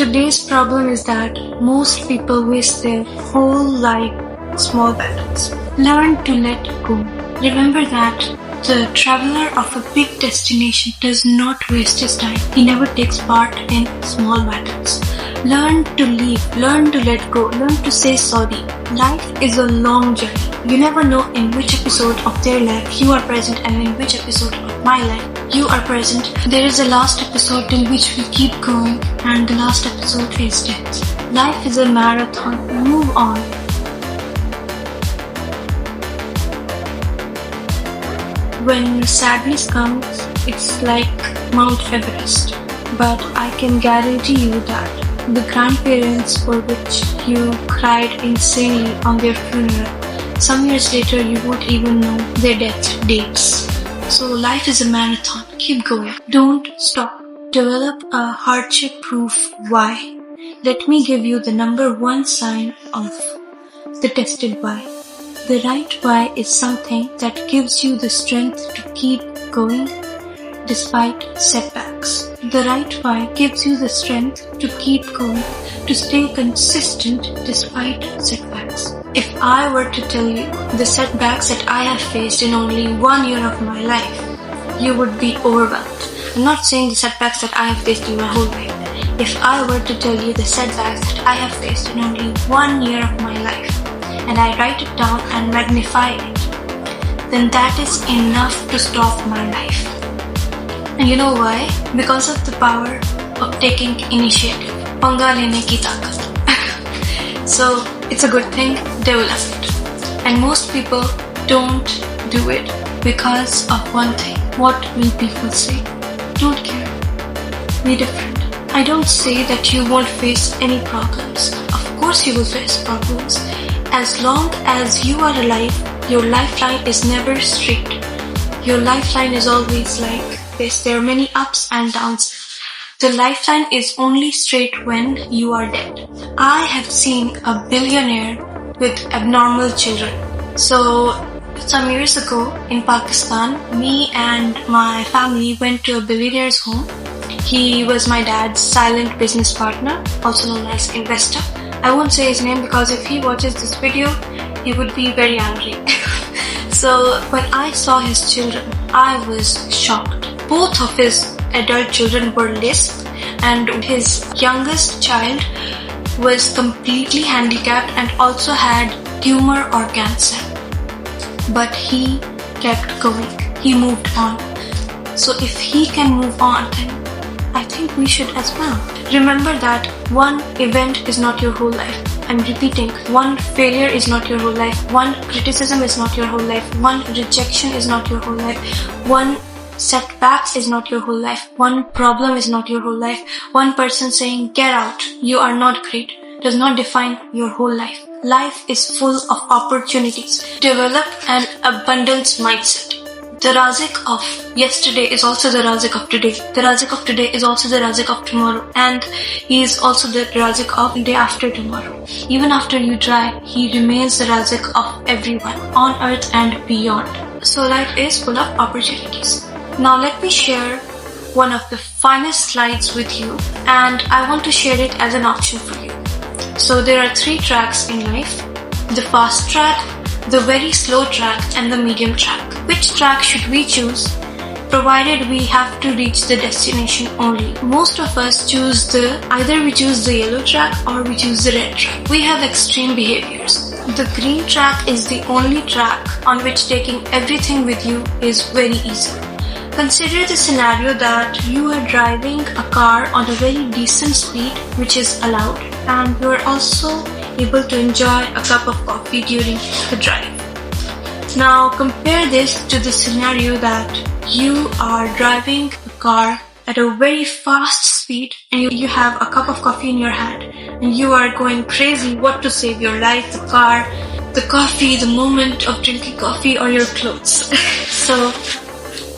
Today's problem is that most people waste their whole life on small battles. Learn to let go. Remember that the traveler of a big destination does not waste his time. He never takes part in small battles. Learn to leave. Learn to let go. Learn to say sorry. Life is a long journey. You never know in which episode of their life you are present and in which episode of my life you are present. There is a last episode in which we keep going, and the last episode is death. Life is a marathon. Move on. When sadness comes, it's like Mount Everest. But I can guarantee you that the grandparents for which you cried insanely on their funeral, some years later you won't even know their death dates. So life is a marathon. Keep going. Don't stop. Develop a hardship-proof why. Let me give you the number one sign of the tested why. The right why is something that gives you the strength to keep going despite setbacks. The right why gives you the strength to keep going, to stay consistent despite setbacks. If I were to tell you the setbacks that I have faced in only 1 year of my life, you would be overwhelmed. I'm not saying the setbacks that I have faced in my whole life. If I were to tell you the setbacks that I have faced in only 1 year of my life, and I write it down and magnify it, then that is enough to stop my life. And you know why? Because of the power of taking initiative. Panga lene ki taakat. So it's a good thing, develop it. And most people don't do it because of one thing. What will people say? Don't care. Be different. I don't say that you won't face any problems. Of course you will face problems. As long as you are alive, your lifeline is never straight. Your lifeline is always like this. There are many ups and downs. The lifeline is only straight when you are dead. I have seen a billionaire with abnormal children. So some years ago in Pakistan, me and my family went to a billionaire's home. He was my dad's silent business partner, also known as investor. I won't say his name because if he watches this video, he would be very angry. So when I saw his children, I was shocked. Both of his adult children were lisp, and his youngest child was completely handicapped and also had tumor or cancer. But he kept going. He moved on. So if he can move on, then I think we should as well. Remember that one event is not your whole life. I'm repeating, one failure is not your whole life. One criticism is not your whole life. One rejection is not your whole life. One setback is not your whole life. One problem is not your whole life. One person saying, get out, you are not great, does not define your whole life. Life is full of opportunities. Develop an abundance mindset. The Razik of yesterday is also the Razik of today. The Razik of today is also the Razik of tomorrow. And he is also the Razik of the day after tomorrow. Even after you die, he remains the Razik of everyone on earth and beyond. So life is full of opportunities. Now let me share one of the finest slides with you, and I want to share it as an option for you. So there are 3 tracks in life: the fast track, the very slow track, and the medium track. Which track should we choose? Provided we have to reach the destination only. Most of us choose either we choose the yellow track or we choose the red track. We have extreme behaviors. The green track is the only track on which taking everything with you is very easy. Consider the scenario that you are driving a car on a very decent speed, which is allowed, and you are also able to enjoy a cup of coffee during the drive. Now compare this to the scenario that you are driving a car at a very fast speed and you have a cup of coffee in your hand and you are going crazy what to save your life, the car, the coffee, the moment of drinking coffee, or your clothes. So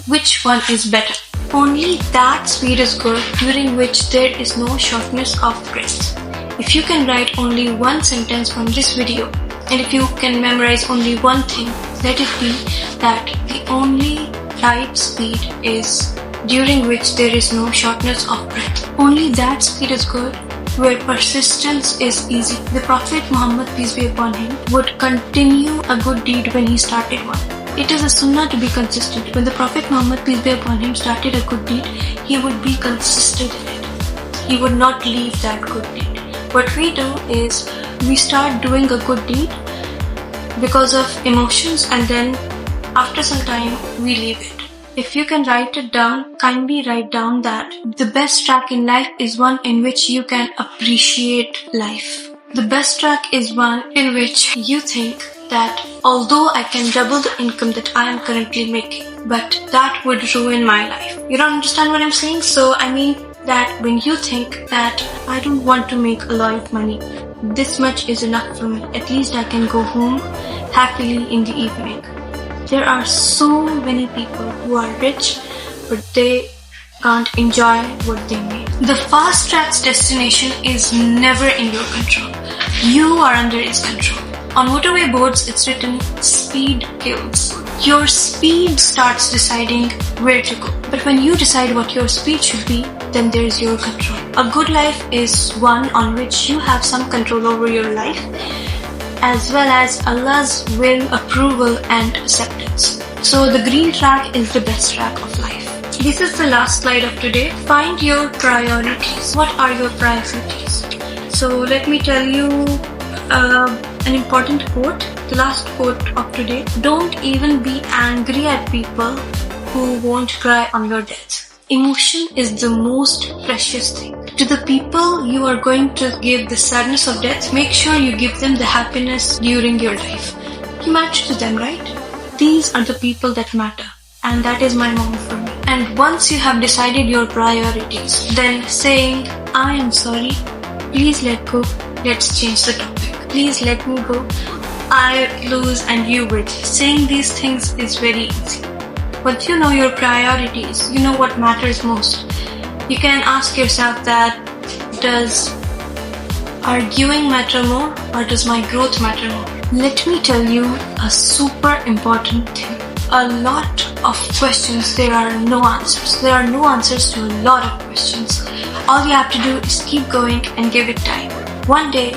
which one is better? Only that speed is good during which there is no shortness of breath. If you can write only one sentence from this video, and if you can memorize only one thing, let it be that the only right speed is during which there is no shortness of breath. Only that speed is good where persistence is easy. The Prophet Muhammad, peace be upon him, would continue a good deed when he started one. It is a sunnah to be consistent. When the Prophet Muhammad, peace be upon him, started a good deed, he would be consistent in it. He would not leave that good deed. What we do is we start doing a good deed because of emotions, and then after some time we leave it. If you can write it down, kindly write down that the best track in life is one in which you can appreciate life. The best track is one in which you think that although I can double the income that I am currently making, but that would ruin my life. You don't understand what I'm saying? So I mean that when you think that I don't want to make a lot of money, this much is enough for me. At least I can go home happily in the evening. There are so many people who are rich, but they can't enjoy what they make. The fast track's destination is never in your control. You are under its control. On motorway boards, it's written, speed kills. Your speed starts deciding where to go. But when you decide what your speed should be, then there is your control. A good life is one on which you have some control over your life, as well as Allah's will, approval and acceptance. So the green track is the best track of life. This is the last slide of today. Find your priorities. What are your priorities? So let me tell you an important quote, the last quote of today. Don't even be angry at people who won't cry on your death. Emotion is the most precious thing. To the people you are going to give the sadness of death, make sure you give them the happiness during your life. You matter to them, right? These are the people that matter. And that is my mom for me. And once you have decided your priorities, then saying, I am sorry, please let go, let's change the topic. Please let me go, I lose and you win. Saying these things is very easy. Once you know your priorities, you know what matters most. You can ask yourself that, does arguing matter more or does my growth matter more? Let me tell you a super important thing. A lot of questions, there are no answers. There are no answers to a lot of questions. All you have to do is keep going and give it time. One day,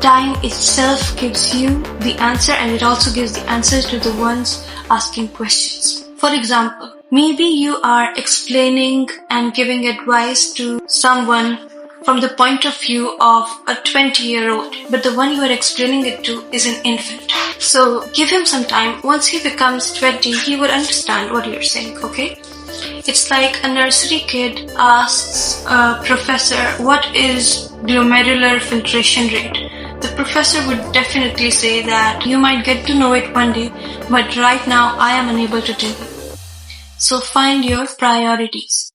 time itself gives you the answer, and it also gives the answers to the ones asking questions. For example, maybe you are explaining and giving advice to someone from the point of view of a 20-year-old, but the one you are explaining it to is an infant. So give him some time. Once he becomes 20, he would understand what you're saying, okay? It's like a nursery kid asks a professor, what is glomerular filtration rate? The professor would definitely say that you might get to know it one day, but right now I am unable to tell you. So find your priorities.